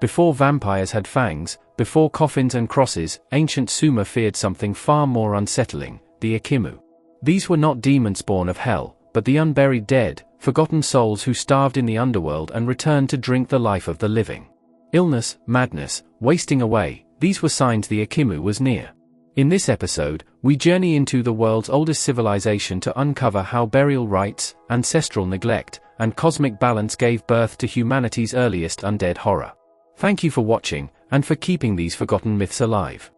Before vampires had fangs, before coffins and crosses, ancient Sumer feared something far more unsettling, the Ekimmu. These were not demons born of hell, but the unburied dead, forgotten souls who starved in the underworld and returned to drink the life of the living. Illness, madness, wasting away, these were signs the Ekimmu was near. In this episode, we journey into the world's oldest civilization to uncover how burial rites, ancestral neglect, and cosmic balance gave birth to humanity's earliest undead horror. Thank you for watching, and for keeping these forgotten myths alive.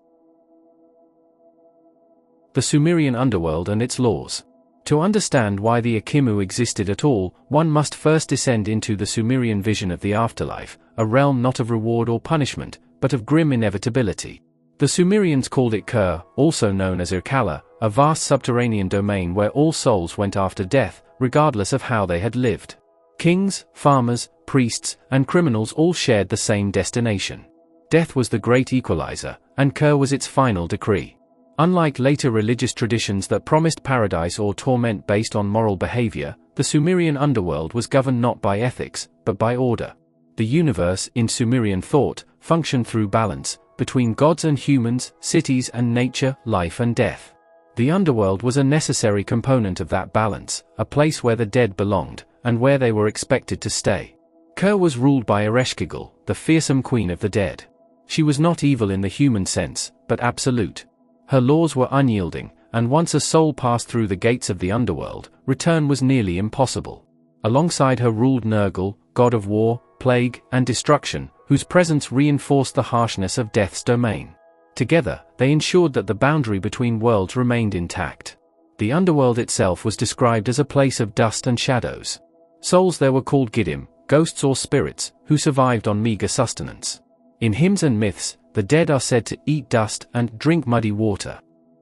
The Sumerian underworld and its laws. To understand why the Ekimmu existed at all, one must first descend into the Sumerian vision of the afterlife, a realm not of reward or punishment, but of grim inevitability. The Sumerians called it Kur, also known as Irkalla, a vast subterranean domain where all souls went after death, regardless of how they had lived. Kings, farmers, priests, and criminals all shared the same destination. Death was the great equalizer, and Kur was its final decree. Unlike later religious traditions that promised paradise or torment based on moral behavior, the Sumerian underworld was governed not by ethics, but by order. The universe, in Sumerian thought, functioned through balance, between gods and humans, cities and nature, life and death. The underworld was a necessary component of that balance, a place where the dead belonged, and where they were expected to stay. Kur was ruled by Ereshkigal, the fearsome queen of the dead. She was not evil in the human sense, but absolute. Her laws were unyielding, and once a soul passed through the gates of the underworld, return was nearly impossible. Alongside her ruled Nergal, god of war, plague, and destruction, whose presence reinforced the harshness of death's domain. Together, they ensured that the boundary between worlds remained intact. The underworld itself was described as a place of dust and shadows. Souls there were called Giddim, ghosts or spirits, who survived on meager sustenance. In hymns and myths, the dead are said to eat dust and drink muddy water.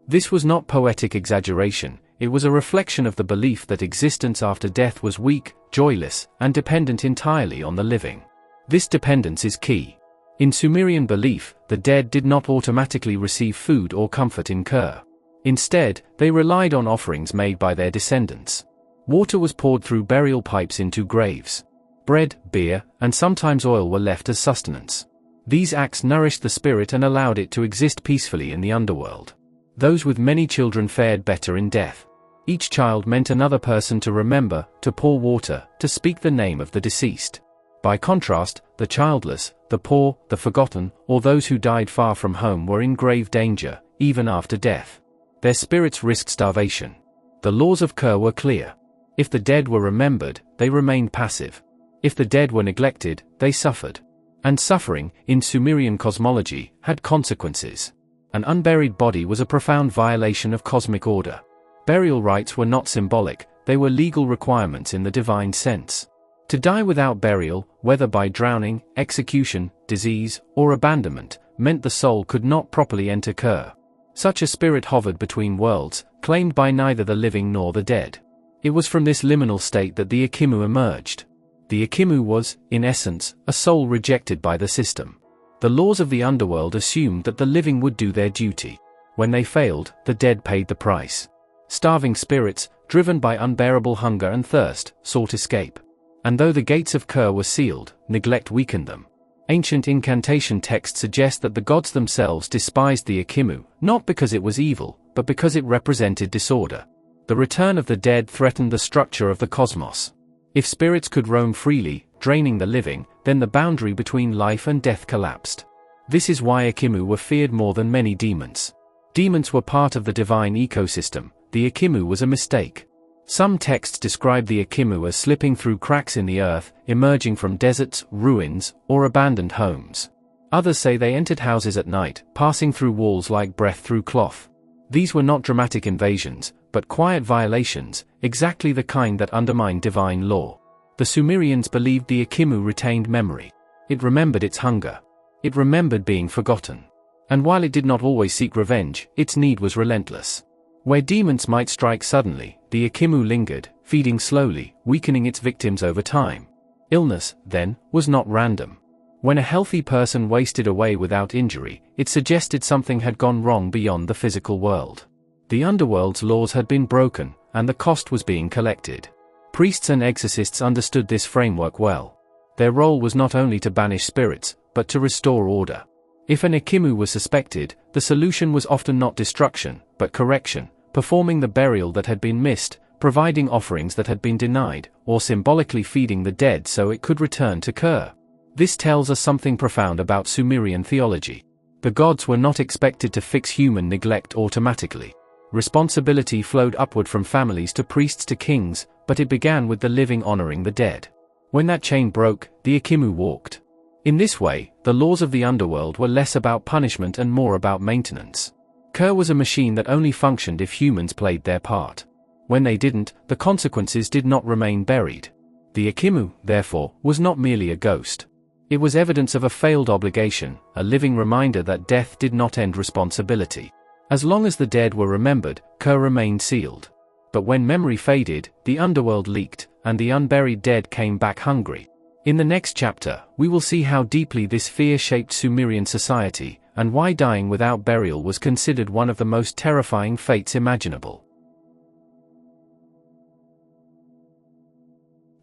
This was not poetic exaggeration, it was a reflection of the belief that existence after death was weak, joyless, and dependent entirely on the living. This dependence is key. In Sumerian belief, the dead did not automatically receive food or comfort in Kur. Instead, they relied on offerings made by their descendants. Water was poured through burial pipes into graves. Bread, beer, and sometimes oil were left as sustenance. These acts nourished the spirit and allowed it to exist peacefully in the underworld. Those with many children fared better in death. Each child meant another person to remember, to pour water, to speak the name of the deceased. By contrast, the childless, the poor, the forgotten, or those who died far from home were in grave danger, even after death. Their spirits risked starvation. The laws of Kur were clear. If the dead were remembered, they remained passive. If the dead were neglected, they suffered. And suffering, in Sumerian cosmology, had consequences. An unburied body was a profound violation of cosmic order. Burial rites were not symbolic, they were legal requirements in the divine sense. To die without burial, whether by drowning, execution, disease, or abandonment, meant the soul could not properly enter Kur. Such a spirit hovered between worlds, claimed by neither the living nor the dead. It was from this liminal state that the Ekimmu emerged. The Ekimmu was, in essence, a soul rejected by the system. The laws of the underworld assumed that the living would do their duty. When they failed, the dead paid the price. Starving spirits, driven by unbearable hunger and thirst, sought escape. And though the gates of Kur were sealed, neglect weakened them. Ancient incantation texts suggest that the gods themselves despised the Ekimmu, not because it was evil, but because it represented disorder. The return of the dead threatened the structure of the cosmos. If spirits could roam freely, draining the living, then the boundary between life and death collapsed. This is why Ekimmu were feared more than many demons. Demons were part of the divine ecosystem, the Ekimmu was a mistake. Some texts describe the Ekimmu as slipping through cracks in the earth, emerging from deserts, ruins, or abandoned homes. Others say they entered houses at night, passing through walls like breath through cloth. These were not dramatic invasions, but quiet violations, exactly the kind that undermined divine law. The Sumerians believed the Ekimmu retained memory. It remembered its hunger. It remembered being forgotten. And while it did not always seek revenge, its need was relentless. Where demons might strike suddenly, the Ekimmu lingered, feeding slowly, weakening its victims over time. Illness, then, was not random. When a healthy person wasted away without injury, it suggested something had gone wrong beyond the physical world. The underworld's laws had been broken, and the cost was being collected. Priests and exorcists understood this framework well. Their role was not only to banish spirits, but to restore order. If an Ekimmu was suspected, the solution was often not destruction, but correction, performing the burial that had been missed, providing offerings that had been denied, or symbolically feeding the dead so it could return to Ker. This tells us something profound about Sumerian theology. The gods were not expected to fix human neglect automatically. Responsibility flowed upward from families to priests to kings, but it began with the living honoring the dead. When that chain broke, the Ekimmu walked. In this way, the laws of the underworld were less about punishment and more about maintenance. Ker was a machine that only functioned if humans played their part. When they didn't, the consequences did not remain buried. The Ekimmu, therefore, was not merely a ghost. It was evidence of a failed obligation, a living reminder that death did not end responsibility. As long as the dead were remembered, Ker remained sealed. But when memory faded, the underworld leaked, and the unburied dead came back hungry. In the next chapter, we will see how deeply this fear shaped Sumerian society, and why dying without burial was considered one of the most terrifying fates imaginable.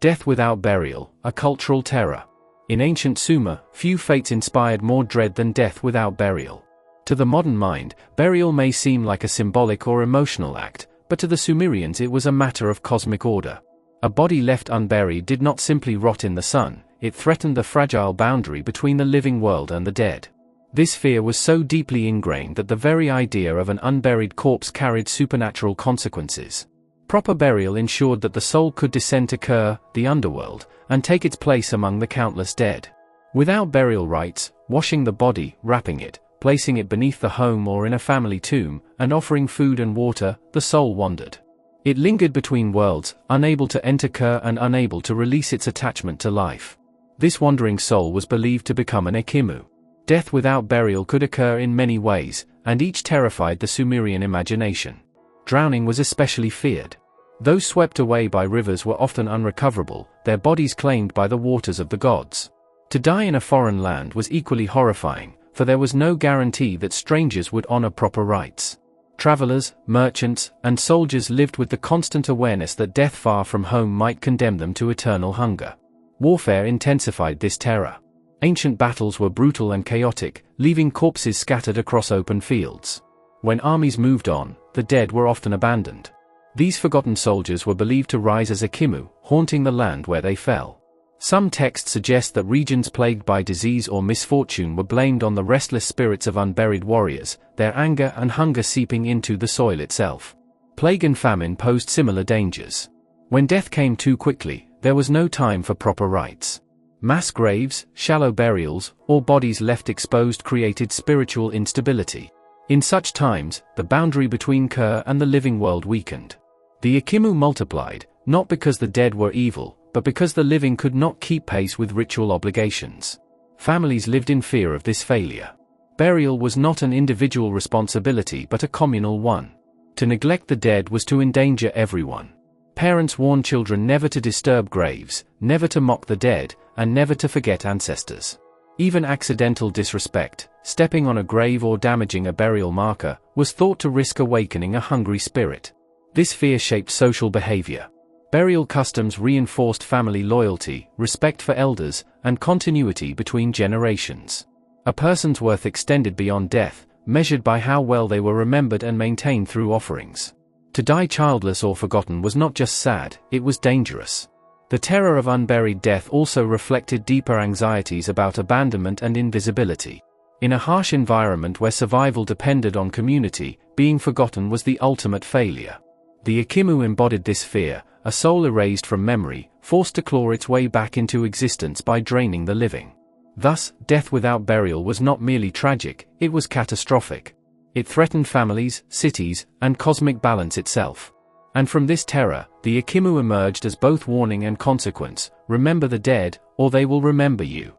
Death without burial, a cultural terror. In ancient Sumer, few fates inspired more dread than death without burial. To the modern mind, burial may seem like a symbolic or emotional act, but to the Sumerians it was a matter of cosmic order. A body left unburied did not simply rot in the sun, it threatened the fragile boundary between the living world and the dead. This fear was so deeply ingrained that the very idea of an unburied corpse carried supernatural consequences. Proper burial ensured that the soul could descend to Ker, the underworld, and take its place among the countless dead. Without burial rites, washing the body, wrapping it, placing it beneath the home or in a family tomb, and offering food and water, the soul wandered. It lingered between worlds, unable to enter Ker and unable to release its attachment to life. This wandering soul was believed to become an Ekimmu. Death without burial could occur in many ways, and each terrified the Sumerian imagination. Drowning was especially feared. Those swept away by rivers were often unrecoverable, their bodies claimed by the waters of the gods. To die in a foreign land was equally horrifying, for there was no guarantee that strangers would honor proper rites. Travelers, merchants, and soldiers lived with the constant awareness that death far from home might condemn them to eternal hunger. Warfare intensified this terror. Ancient battles were brutal and chaotic, leaving corpses scattered across open fields. When armies moved on, the dead were often abandoned. These forgotten soldiers were believed to rise as Ekimmu, haunting the land where they fell. Some texts suggest that regions plagued by disease or misfortune were blamed on the restless spirits of unburied warriors, their anger and hunger seeping into the soil itself. Plague and famine posed similar dangers. When death came too quickly, there was no time for proper rites. Mass graves, shallow burials, or bodies left exposed created spiritual instability. In such times, the boundary between Ker and the living world weakened. The Ekimmu multiplied, not because the dead were evil, but because the living could not keep pace with ritual obligations. Families lived in fear of this failure. Burial was not an individual responsibility but a communal one. To neglect the dead was to endanger everyone. Parents warned children never to disturb graves, never to mock the dead, and never to forget ancestors. Even accidental disrespect, stepping on a grave or damaging a burial marker, was thought to risk awakening a hungry spirit. This fear shaped social behavior. Burial customs reinforced family loyalty, respect for elders, and continuity between generations. A person's worth extended beyond death, measured by how well they were remembered and maintained through offerings. To die childless or forgotten was not just sad, it was dangerous. The terror of unburied death also reflected deeper anxieties about abandonment and invisibility. In a harsh environment where survival depended on community, being forgotten was the ultimate failure. The Ekimmu embodied this fear, a soul erased from memory, forced to claw its way back into existence by draining the living. Thus, death without burial was not merely tragic, it was catastrophic. It threatened families, cities, and cosmic balance itself. And from this terror, the Ekimmu emerged as both warning and consequence: remember the dead, or they will remember you.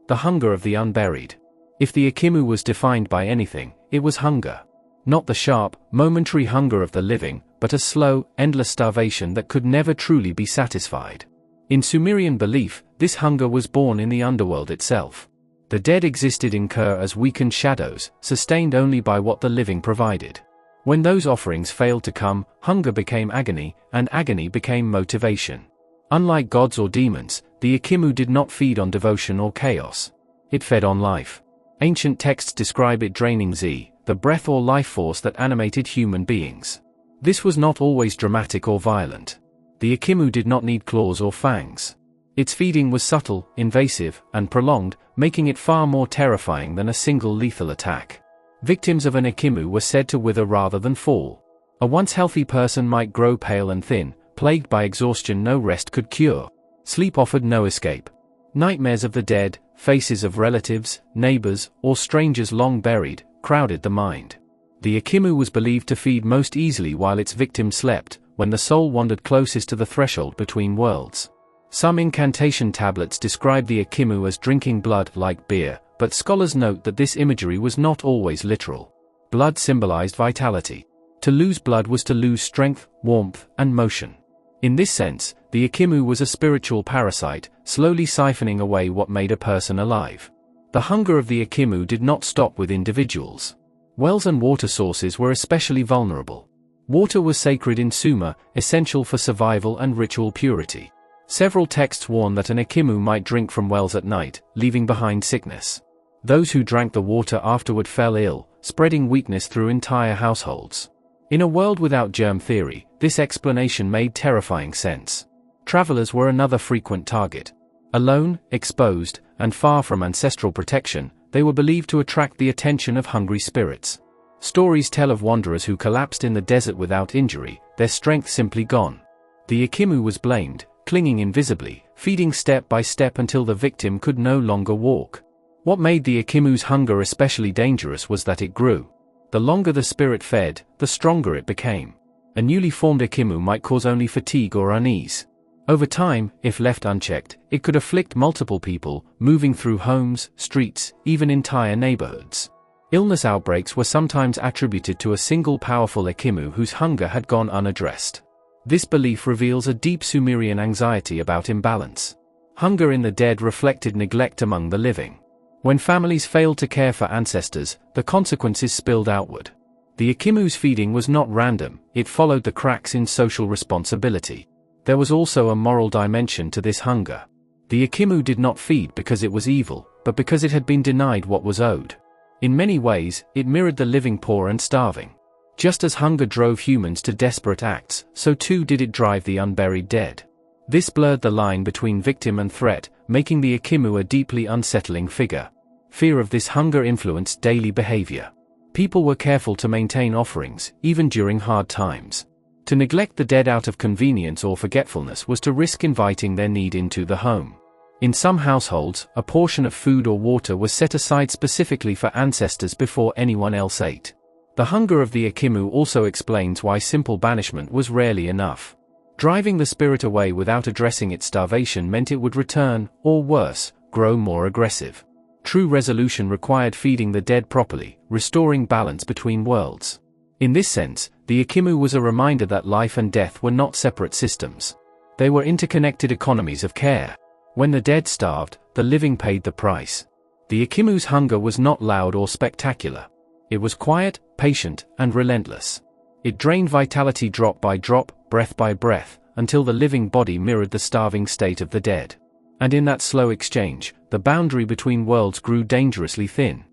The hunger of the unburied. If the Ekimmu was defined by anything, it was hunger. Not the sharp, momentary hunger of the living, but a slow, endless starvation that could never truly be satisfied. In Sumerian belief, this hunger was born in the underworld itself. The dead existed in Ker as weakened shadows, sustained only by what the living provided. When those offerings failed to come, hunger became agony, and agony became motivation. Unlike gods or demons, The Ekimmu did not feed on devotion or chaos. It fed on life. Ancient texts describe it draining the breath or life force that animated human beings. This was not always dramatic or violent. The Ekimmu did not need claws or fangs. Its feeding was subtle, invasive, and prolonged, making it far more terrifying than a single lethal attack. Victims of an Ekimmu were said to wither rather than fall. A once healthy person might grow pale and thin, plagued by exhaustion no rest could cure. Sleep offered no escape. Nightmares of the dead, faces of relatives, neighbors, or strangers long buried, crowded the mind. The Ekimmu was believed to feed most easily while its victim slept, when the soul wandered closest to the threshold between worlds. Some incantation tablets describe the Ekimmu as drinking blood like beer, but scholars note that this imagery was not always literal. Blood symbolized vitality. To lose blood was to lose strength, warmth, and motion. In this sense, the Ekimmu was a spiritual parasite, slowly siphoning away what made a person alive. The hunger of the Ekimmu did not stop with individuals. Wells and water sources were especially vulnerable. Water was sacred in Sumer, essential for survival and ritual purity. Several texts warn that an Ekimmu might drink from wells at night, leaving behind sickness. Those who drank the water afterward fell ill, spreading weakness through entire households. In a world without germ theory, this explanation made terrifying sense. Travelers were another frequent target. Alone, exposed, and far from ancestral protection, they were believed to attract the attention of hungry spirits. Stories tell of wanderers who collapsed in the desert without injury, their strength simply gone. The Ekimmu was blamed, clinging invisibly, feeding step by step until the victim could no longer walk. What made the Ekimmu's hunger especially dangerous was that it grew. The longer the spirit fed, the stronger it became. A newly formed Ekimmu might cause only fatigue or unease. Over time, if left unchecked, it could afflict multiple people, moving through homes, streets, even entire neighborhoods. Illness outbreaks were sometimes attributed to a single powerful Ekimmu whose hunger had gone unaddressed. This belief reveals a deep Sumerian anxiety about imbalance. Hunger in the dead reflected neglect among the living. When families failed to care for ancestors, the consequences spilled outward. The Ekimmu's feeding was not random, it followed the cracks in social responsibility. There was also a moral dimension to this hunger. The Ekimmu did not feed because it was evil, but because it had been denied what was owed. In many ways, it mirrored the living poor and starving. Just as hunger drove humans to desperate acts, so too did it drive the unburied dead. This blurred the line between victim and threat, making the Ekimmu a deeply unsettling figure. Fear of this hunger influenced daily behavior. People were careful to maintain offerings, even during hard times. To neglect the dead out of convenience or forgetfulness was to risk inviting their need into the home. In some households, a portion of food or water was set aside specifically for ancestors before anyone else ate. The hunger of the Ekimmu also explains why simple banishment was rarely enough. Driving the spirit away without addressing its starvation meant it would return, or worse, grow more aggressive. True resolution required feeding the dead properly, restoring balance between worlds. In this sense, the Ekimmu was a reminder that life and death were not separate systems. They were interconnected economies of care. When the dead starved, the living paid the price. The Ekimmu's hunger was not loud or spectacular. It was quiet, patient, and relentless. It drained vitality drop by drop, breath by breath, until the living body mirrored the starving state of the dead. And in that slow exchange, the boundary between worlds grew dangerously thin.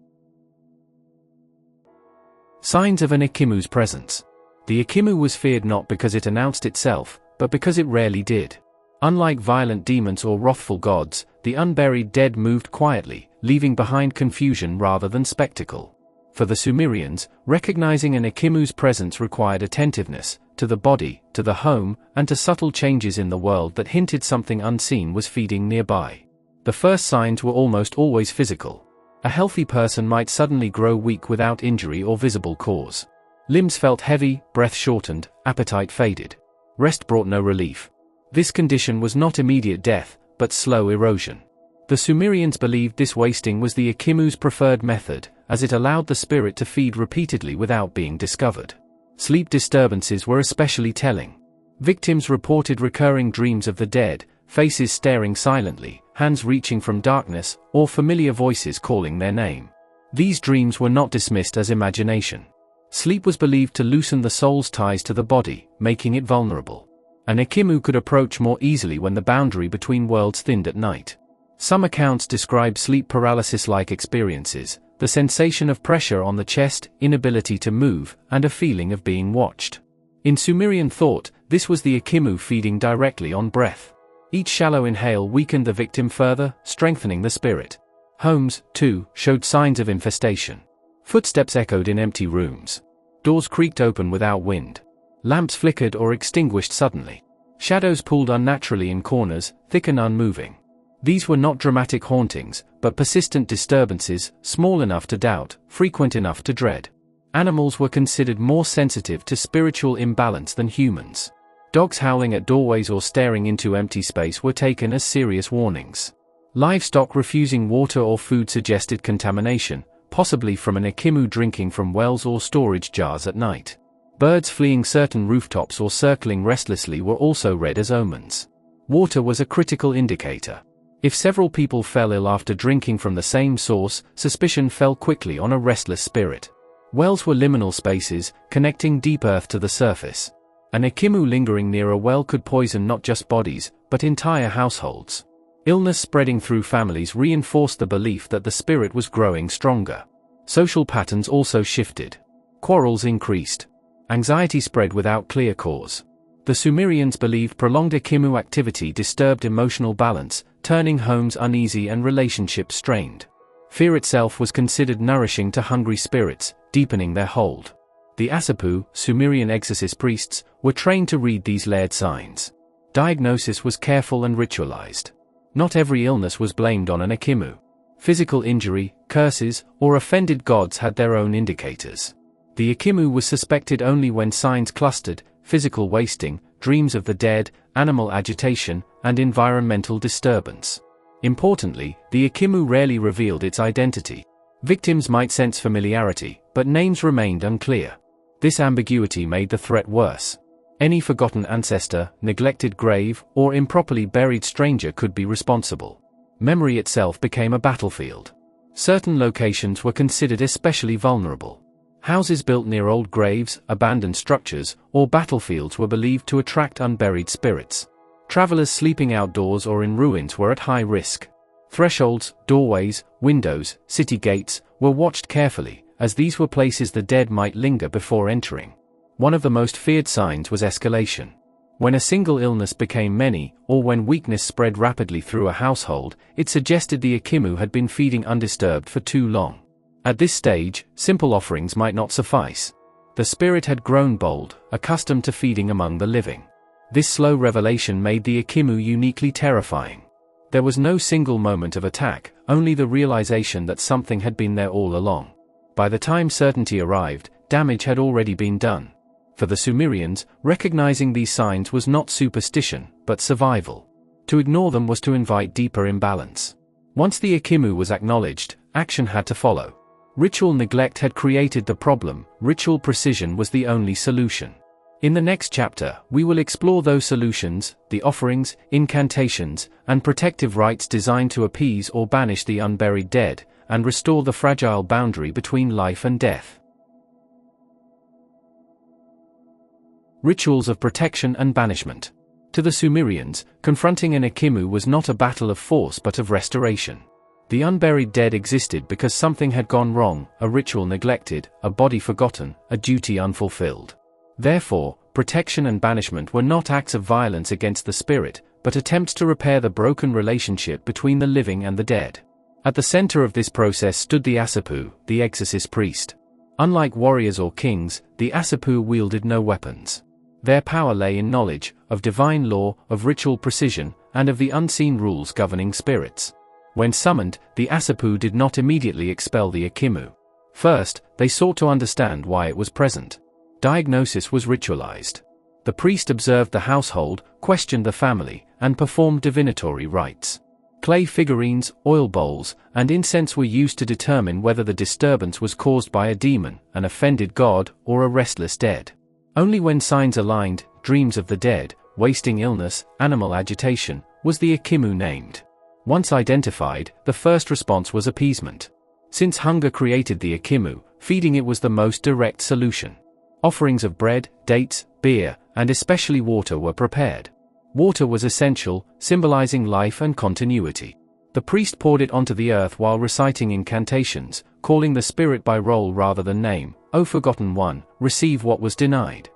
Signs of an Ekimmu's presence. The Ekimmu was feared not because it announced itself, but because it rarely did. Unlike violent demons or wrathful gods, the unburied dead moved quietly, leaving behind confusion rather than spectacle. For the Sumerians, recognizing an Ekimmu's presence required attentiveness, to the body, to the home, and to subtle changes in the world that hinted something unseen was feeding nearby. The first signs were almost always physical. A healthy person might suddenly grow weak without injury or visible cause. Limbs felt heavy, breath shortened, appetite faded. Rest brought no relief. This condition was not immediate death, but slow erosion. The Sumerians believed this wasting was the Ekimmu's preferred method, as it allowed the spirit to feed repeatedly without being discovered. Sleep disturbances were especially telling. Victims reported recurring dreams of the dead, faces staring silently, hands reaching from darkness, or familiar voices calling their name. These dreams were not dismissed as imagination. Sleep was believed to loosen the soul's ties to the body, making it vulnerable. An Ekimmu could approach more easily when the boundary between worlds thinned at night. Some accounts describe sleep paralysis-like experiences, the sensation of pressure on the chest, inability to move, and a feeling of being watched. In Sumerian thought, this was the Ekimmu feeding directly on breath. Each shallow inhale weakened the victim further, strengthening the spirit. Homes, too, showed signs of infestation. Footsteps echoed in empty rooms. Doors creaked open without wind. Lamps flickered or extinguished suddenly. Shadows pulled unnaturally in corners, thick and unmoving. These were not dramatic hauntings, but persistent disturbances, small enough to doubt, frequent enough to dread. Animals were considered more sensitive to spiritual imbalance than humans. Dogs howling at doorways or staring into empty space were taken as serious warnings. Livestock refusing water or food suggested contamination, possibly from an Ekimmu drinking from wells or storage jars at night. Birds fleeing certain rooftops or circling restlessly were also read as omens. Water was a critical indicator. If several people fell ill after drinking from the same source, suspicion fell quickly on a restless spirit. Wells were liminal spaces, connecting deep earth to the surface. An Ekimmu lingering near a well could poison not just bodies, but entire households. Illness spreading through families reinforced the belief that the spirit was growing stronger. Social patterns also shifted. Quarrels increased. Anxiety spread without clear cause. The Sumerians believed prolonged Ekimmu activity disturbed emotional balance, turning homes uneasy and relationships strained. Fear itself was considered nourishing to hungry spirits, deepening their hold. The Asaphu, Sumerian exorcist priests, were trained to read these layered signs. Diagnosis was careful and ritualized. Not every illness was blamed on an Ekimmu. Physical injury, curses, or offended gods had their own indicators. The Ekimmu was suspected only when signs clustered: physical wasting, dreams of the dead, animal agitation, and environmental disturbance. Importantly, the Ekimmu rarely revealed its identity. Victims might sense familiarity, but names remained unclear. This ambiguity made the threat worse. Any forgotten ancestor, neglected grave, or improperly buried stranger could be responsible. Memory itself became a battlefield. Certain locations were considered especially vulnerable. Houses built near old graves, abandoned structures, or battlefields were believed to attract unburied spirits. Travelers sleeping outdoors or in ruins were at high risk. Thresholds, doorways, windows, city gates were watched carefully, as these were places the dead might linger before entering. One of the most feared signs was escalation. When a single illness became many, or when weakness spread rapidly through a household, it suggested the Ekimmu had been feeding undisturbed for too long. At this stage, simple offerings might not suffice. The spirit had grown bold, accustomed to feeding among the living. This slow revelation made the Ekimmu uniquely terrifying. There was no single moment of attack, only the realization that something had been there all along. By the time certainty arrived, damage had already been done. For the Sumerians, recognizing these signs was not superstition, but survival. To ignore them was to invite deeper imbalance. Once the Ekimmu was acknowledged, action had to follow. Ritual neglect had created the problem, ritual precision was the only solution. In the next chapter, we will explore those solutions, the offerings, incantations, and protective rites designed to appease or banish the unburied dead, and restore the fragile boundary between life and death. Rituals of protection and banishment. To the Sumerians, confronting an Ekimmu was not a battle of force but of restoration. The unburied dead existed because something had gone wrong, a ritual neglected, a body forgotten, a duty unfulfilled. Therefore, protection and banishment were not acts of violence against the spirit, but attempts to repair the broken relationship between the living and the dead. At the center of this process stood the Asaphu, the exorcist priest. Unlike warriors or kings, the Asaphu wielded no weapons. Their power lay in knowledge, of divine law, of ritual precision, and of the unseen rules governing spirits. When summoned, the Asaphu did not immediately expel the Ekimmu. First, they sought to understand why it was present. Diagnosis was ritualized. The priest observed the household, questioned the family, and performed divinatory rites. Clay figurines, oil bowls, and incense were used to determine whether the disturbance was caused by a demon, an offended god, or a restless dead. Only when signs aligned, dreams of the dead, wasting illness, animal agitation, was the Ekimmu named. Once identified, the first response was appeasement. Since hunger created the Ekimmu, feeding it was the most direct solution. Offerings of bread, dates, beer, and especially water were prepared. Water was essential, symbolizing life and continuity. The priest poured it onto the earth while reciting incantations, calling the spirit by role rather than name. "O forgotten one, receive what was denied."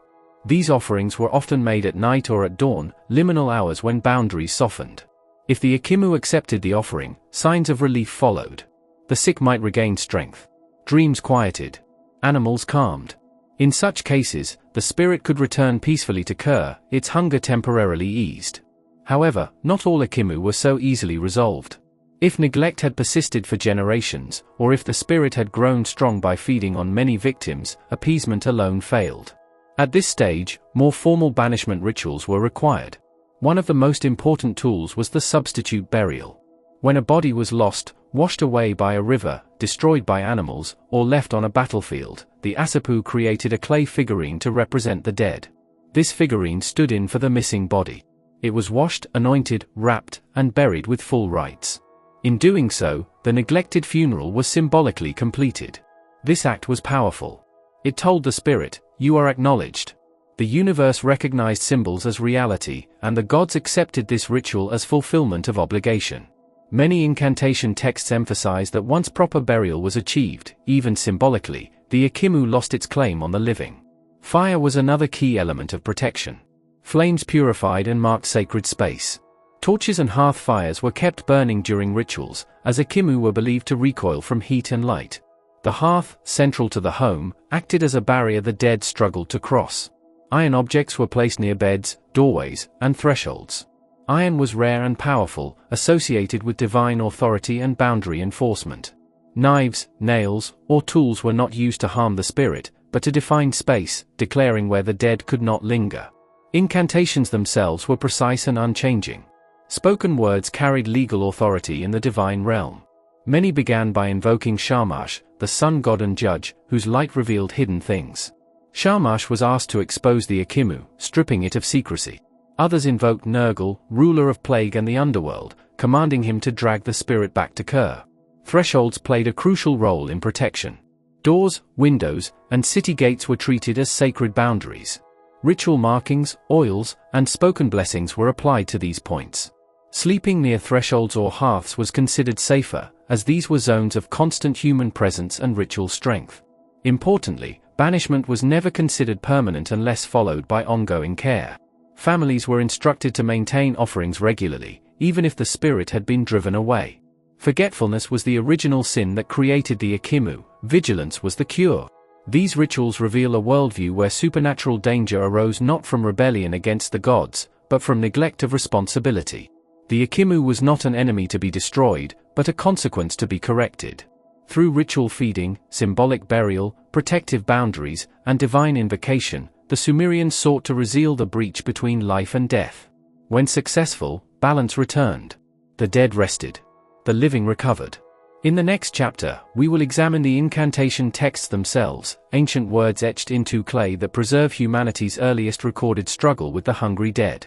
These offerings were often made at night or at dawn, liminal hours when boundaries softened. If the Ekimmu accepted the offering, signs of relief followed. The sick might regain strength. Dreams quieted. Animals calmed. In such cases, the spirit could return peacefully to Ker, its hunger temporarily eased. However, not all Ekimmu were so easily resolved. If neglect had persisted for generations, or if the spirit had grown strong by feeding on many victims, appeasement alone failed. At this stage, more formal banishment rituals were required. One of the most important tools was the substitute burial. When a body was lost, washed away by a river, destroyed by animals, or left on a battlefield, the Asapu created a clay figurine to represent the dead. This figurine stood in for the missing body. It was washed, anointed, wrapped, and buried with full rites. In doing so, the neglected funeral was symbolically completed. This act was powerful. It told the spirit, "You are acknowledged." The universe recognized symbols as reality, and the gods accepted this ritual as fulfillment of obligation. Many incantation texts emphasize that once proper burial was achieved, even symbolically, the Ekimmu lost its claim on the living. Fire was another key element of protection. Flames purified and marked sacred space. Torches and hearth fires were kept burning during rituals, as Ekimmu were believed to recoil from heat and light. The hearth, central to the home, acted as a barrier the dead struggled to cross. Iron objects were placed near beds, doorways, and thresholds. Iron was rare and powerful, associated with divine authority and boundary enforcement. Knives, nails, or tools were not used to harm the spirit, but to define space, declaring where the dead could not linger. Incantations themselves were precise and unchanging. Spoken words carried legal authority in the divine realm. Many began by invoking Shamash, the sun god and judge, whose light revealed hidden things. Shamash was asked to expose the Ekimmu, stripping it of secrecy. Others invoked Nergal, ruler of plague and the underworld, commanding him to drag the spirit back to Ker. Thresholds played a crucial role in protection. Doors, windows, and city gates were treated as sacred boundaries. Ritual markings, oils, and spoken blessings were applied to these points. Sleeping near thresholds or hearths was considered safer, as these were zones of constant human presence and ritual strength. Importantly, banishment was never considered permanent unless followed by ongoing care. Families were instructed to maintain offerings regularly, even if the spirit had been driven away. Forgetfulness was the original sin that created the Ekimmu, vigilance was the cure. These rituals reveal a worldview where supernatural danger arose not from rebellion against the gods, but from neglect of responsibility. The Ekimmu was not an enemy to be destroyed, but a consequence to be corrected. Through ritual feeding, symbolic burial, protective boundaries, and divine invocation, the Sumerians sought to reseal the breach between life and death. When successful, balance returned. The dead rested. The living recovered. In the next chapter, we will examine the incantation texts themselves, ancient words etched into clay that preserve humanity's earliest recorded struggle with the hungry dead.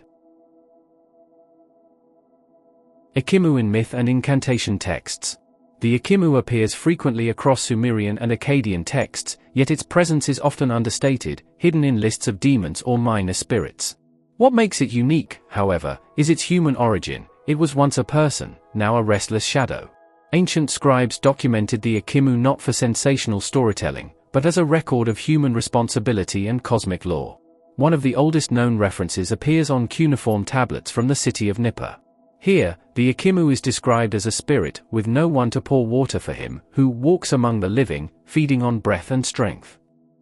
Ekimmu in myth and incantation texts. The Ekimmu appears frequently across Sumerian and Akkadian texts, yet its presence is often understated, hidden in lists of demons or minor spirits. What makes it unique, however, is its human origin. It was once a person, now a restless shadow. Ancient scribes documented the Ekimmu not for sensational storytelling, but as a record of human responsibility and cosmic law. One of the oldest known references appears on cuneiform tablets from the city of Nippur. Here, the Ekimmu is described as a spirit, with no one to pour water for him, who walks among the living, feeding on breath and strength.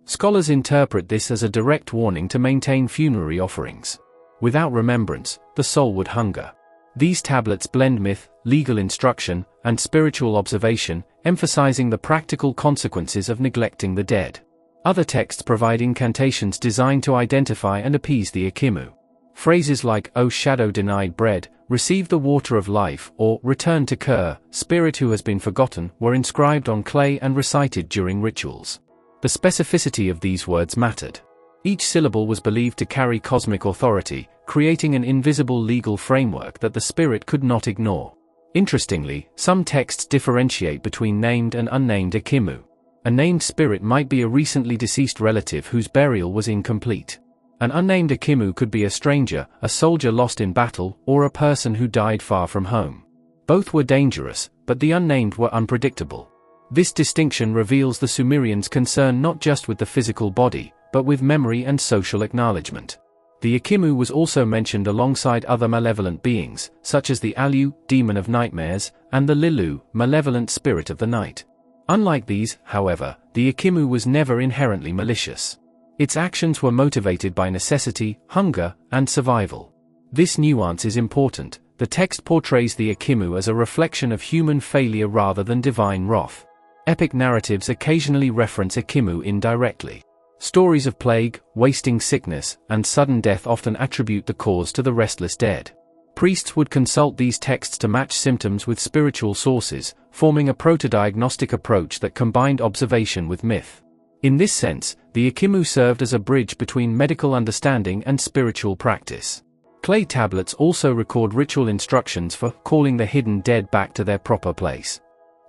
Scholars interpret this as a direct warning to maintain funerary offerings. Without remembrance, the soul would hunger. These tablets blend myth, legal instruction, and spiritual observation, emphasizing the practical consequences of neglecting the dead. Other texts provide incantations designed to identify and appease the Ekimmu. Phrases like, "O shadow denied bread," "Receive the water of life," or "Return to Ker," "Spirit who has been forgotten," were inscribed on clay and recited during rituals. The specificity of these words mattered. Each syllable was believed to carry cosmic authority, creating an invisible legal framework that the spirit could not ignore. Interestingly, some texts differentiate between named and unnamed Ekimmu. A named spirit might be a recently deceased relative whose burial was incomplete. An unnamed Ekimmu could be a stranger, a soldier lost in battle, or a person who died far from home. Both were dangerous, but the unnamed were unpredictable. This distinction reveals the Sumerians' concern not just with the physical body, but with memory and social acknowledgement. The Ekimmu was also mentioned alongside other malevolent beings, such as the Alu, demon of nightmares, and the Lilu, malevolent spirit of the night. Unlike these, however, the Ekimmu was never inherently malicious. Its actions were motivated by necessity, hunger, and survival. This nuance is important. The text portrays the Ekimmu as a reflection of human failure rather than divine wrath. Epic narratives occasionally reference Ekimmu indirectly. Stories of plague, wasting sickness, and sudden death often attribute the cause to the restless dead. Priests would consult these texts to match symptoms with spiritual sources, forming a proto-diagnostic approach that combined observation with myth. In this sense, the Ekimmu served as a bridge between medical understanding and spiritual practice. Clay tablets also record ritual instructions for calling the hidden dead back to their proper place.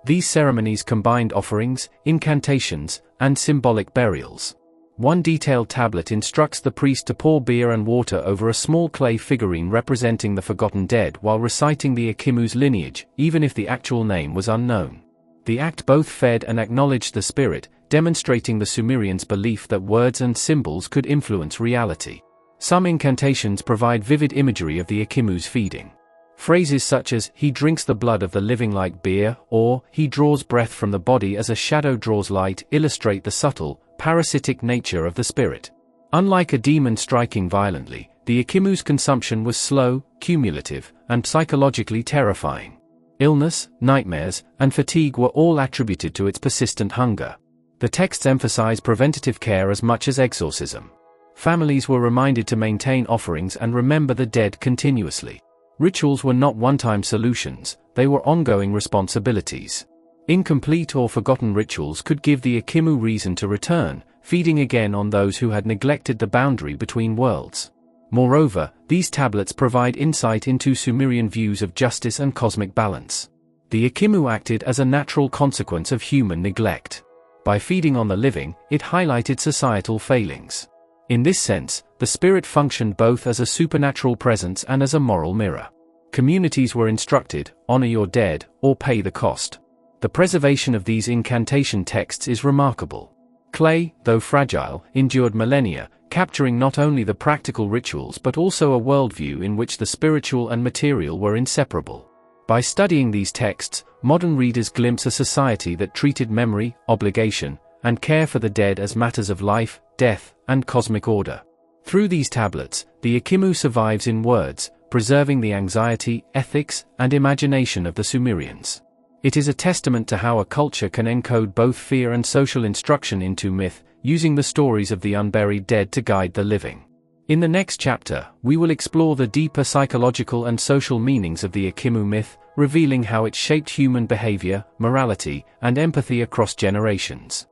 These ceremonies combined offerings, incantations, and symbolic burials. One detailed tablet instructs the priest to pour beer and water over a small clay figurine representing the forgotten dead while reciting the Ekimmu's lineage, even if the actual name was unknown. The act both fed and acknowledged the spirit, demonstrating the Sumerians' belief that words and symbols could influence reality. Some incantations provide vivid imagery of the Ekimmu's feeding. Phrases such as, "He drinks the blood of the living like beer," or, "He draws breath from the body as a shadow draws light," illustrate the subtle, parasitic nature of the spirit. Unlike a demon striking violently, the Ekimmu's consumption was slow, cumulative, and psychologically terrifying. Illness, nightmares, and fatigue were all attributed to its persistent hunger. The texts emphasize preventative care as much as exorcism. Families were reminded to maintain offerings and remember the dead continuously. Rituals were not one-time solutions, they were ongoing responsibilities. Incomplete or forgotten rituals could give the Ekimmu reason to return, feeding again on those who had neglected the boundary between worlds. Moreover, these tablets provide insight into Sumerian views of justice and cosmic balance. The Ekimmu acted as a natural consequence of human neglect. By feeding on the living, it highlighted societal failings. In this sense, the spirit functioned both as a supernatural presence and as a moral mirror. Communities were instructed, honor your dead, or pay the cost. The preservation of these incantation texts is remarkable. Clay, though fragile, endured millennia, capturing not only the practical rituals but also a worldview in which the spiritual and material were inseparable. By studying these texts, modern readers glimpse a society that treated memory, obligation, and care for the dead as matters of life, death, and cosmic order. Through these tablets, the Ekimmu survives in words, preserving the anxiety, ethics, and imagination of the Sumerians. It is a testament to how a culture can encode both fear and social instruction into myth, using the stories of the unburied dead to guide the living. In the next chapter, we will explore the deeper psychological and social meanings of the Ekimmu myth, revealing how it shaped human behavior, morality, and empathy across generations.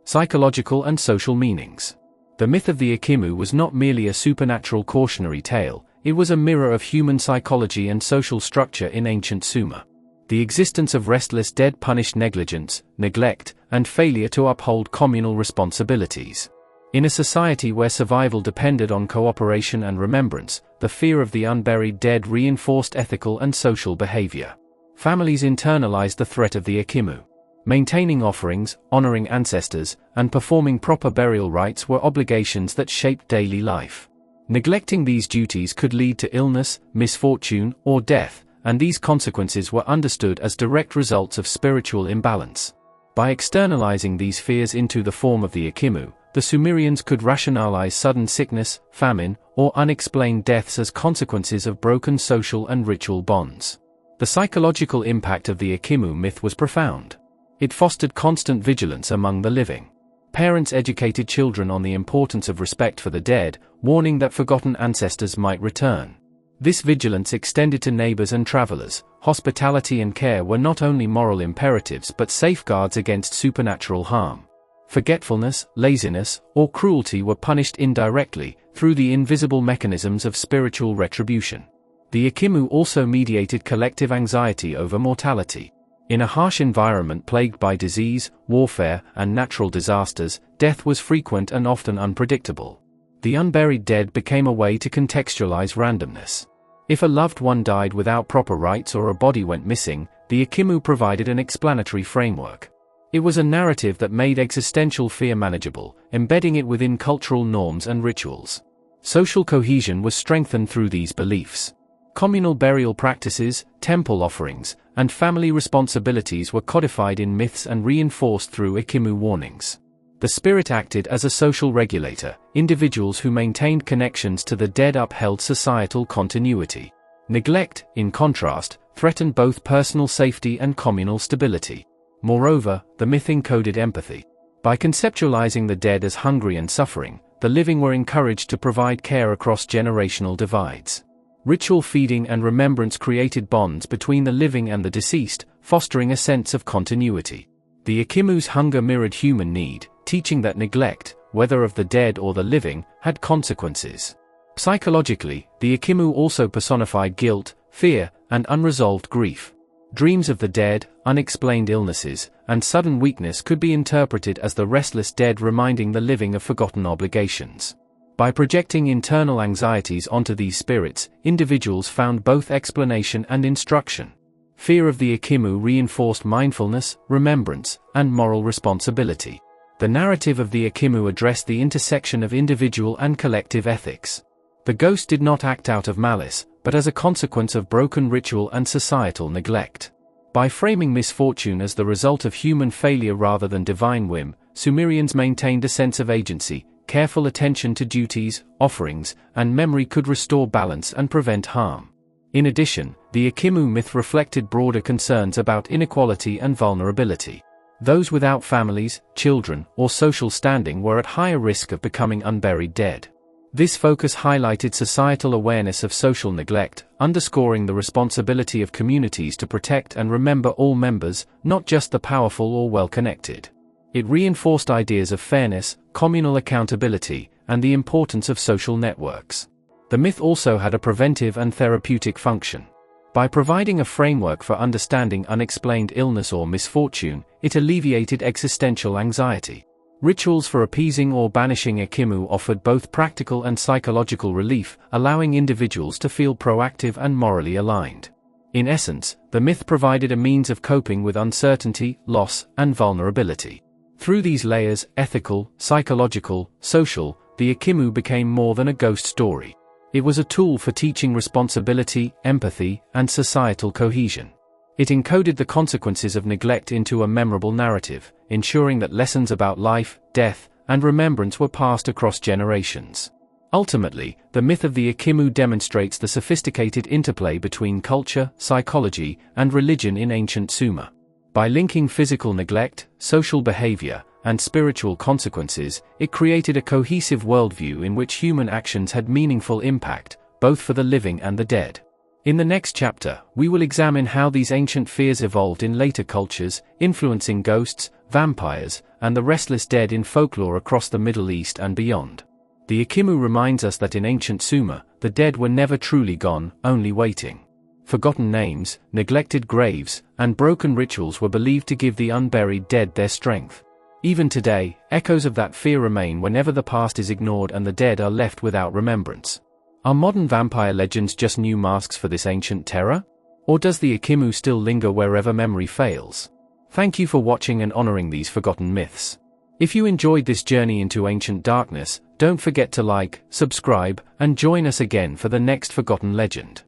Psychological and social meanings. The myth of the Ekimmu was not merely a supernatural cautionary tale, it was a mirror of human psychology and social structure in ancient Sumer. The existence of restless dead punished negligence, neglect, and failure to uphold communal responsibilities. In a society where survival depended on cooperation and remembrance, the fear of the unburied dead reinforced ethical and social behavior. Families internalized the threat of the Ekimmu. Maintaining offerings, honoring ancestors, and performing proper burial rites were obligations that shaped daily life. Neglecting these duties could lead to illness, misfortune, or death, and these consequences were understood as direct results of spiritual imbalance. By externalizing these fears into the form of the Ekimmu, the Sumerians could rationalize sudden sickness, famine, or unexplained deaths as consequences of broken social and ritual bonds. The psychological impact of the Ekimmu myth was profound. It fostered constant vigilance among the living. Parents educated children on the importance of respect for the dead, warning that forgotten ancestors might return. This vigilance extended to neighbors and travelers. Hospitality and care were not only moral imperatives but safeguards against supernatural harm. Forgetfulness, laziness, or cruelty were punished indirectly, through the invisible mechanisms of spiritual retribution. The Ekimmu also mediated collective anxiety over mortality. In a harsh environment plagued by disease, warfare, and natural disasters, death was frequent and often unpredictable. The unburied dead became a way to contextualize randomness. If a loved one died without proper rites or a body went missing, the Ekimmu provided an explanatory framework. It was a narrative that made existential fear manageable, embedding it within cultural norms and rituals. Social cohesion was strengthened through these beliefs. Communal burial practices, temple offerings, and family responsibilities were codified in myths and reinforced through Ekimmu warnings. The spirit acted as a social regulator. Individuals who maintained connections to the dead upheld societal continuity. Neglect, in contrast, threatened both personal safety and communal stability. Moreover, the myth encoded empathy. By conceptualizing the dead as hungry and suffering, the living were encouraged to provide care across generational divides. Ritual feeding and remembrance created bonds between the living and the deceased, fostering a sense of continuity. The Ekimmu's hunger mirrored human need, teaching that neglect, whether of the dead or the living, had consequences. Psychologically, the Ekimmu also personified guilt, fear, and unresolved grief. Dreams of the dead, unexplained illnesses, and sudden weakness could be interpreted as the restless dead reminding the living of forgotten obligations. By projecting internal anxieties onto these spirits, individuals found both explanation and instruction. Fear of the Ekimmu reinforced mindfulness, remembrance, and moral responsibility. The narrative of the Ekimmu addressed the intersection of individual and collective ethics. The ghost did not act out of malice, but as a consequence of broken ritual and societal neglect. By framing misfortune as the result of human failure rather than divine whim, Sumerians maintained a sense of agency. Careful attention to duties, offerings, and memory could restore balance and prevent harm. In addition, the Ekimmu myth reflected broader concerns about inequality and vulnerability. Those without families, children, or social standing were at higher risk of becoming unburied dead. This focus highlighted societal awareness of social neglect, underscoring the responsibility of communities to protect and remember all members, not just the powerful or well-connected. It reinforced ideas of fairness, communal accountability, and the importance of social networks. The myth also had a preventive and therapeutic function. By providing a framework for understanding unexplained illness or misfortune, it alleviated existential anxiety. Rituals for appeasing or banishing Ekimmu offered both practical and psychological relief, allowing individuals to feel proactive and morally aligned. In essence, the myth provided a means of coping with uncertainty, loss, and vulnerability. Through these layers, ethical, psychological, social, the Ekimmu became more than a ghost story. It was a tool for teaching responsibility, empathy, and societal cohesion. It encoded the consequences of neglect into a memorable narrative, ensuring that lessons about life, death, and remembrance were passed across generations. Ultimately, the myth of the Ekimmu demonstrates the sophisticated interplay between culture, psychology, and religion in ancient Sumer. By linking physical neglect, social behavior, and spiritual consequences, it created a cohesive worldview in which human actions had meaningful impact, both for the living and the dead. In the next chapter, we will examine how these ancient fears evolved in later cultures, influencing ghosts, vampires, and the restless dead in folklore across the Middle East and beyond. The Ekimmu reminds us that in ancient Sumer, the dead were never truly gone, only waiting. Forgotten names, neglected graves, and broken rituals were believed to give the unburied dead their strength. Even today, echoes of that fear remain whenever the past is ignored and the dead are left without remembrance. Are modern vampire legends just new masks for this ancient terror? Or does the Ekimmu still linger wherever memory fails? Thank you for watching and honoring these forgotten myths. If you enjoyed this journey into ancient darkness, don't forget to like, subscribe, and join us again for the next forgotten legend.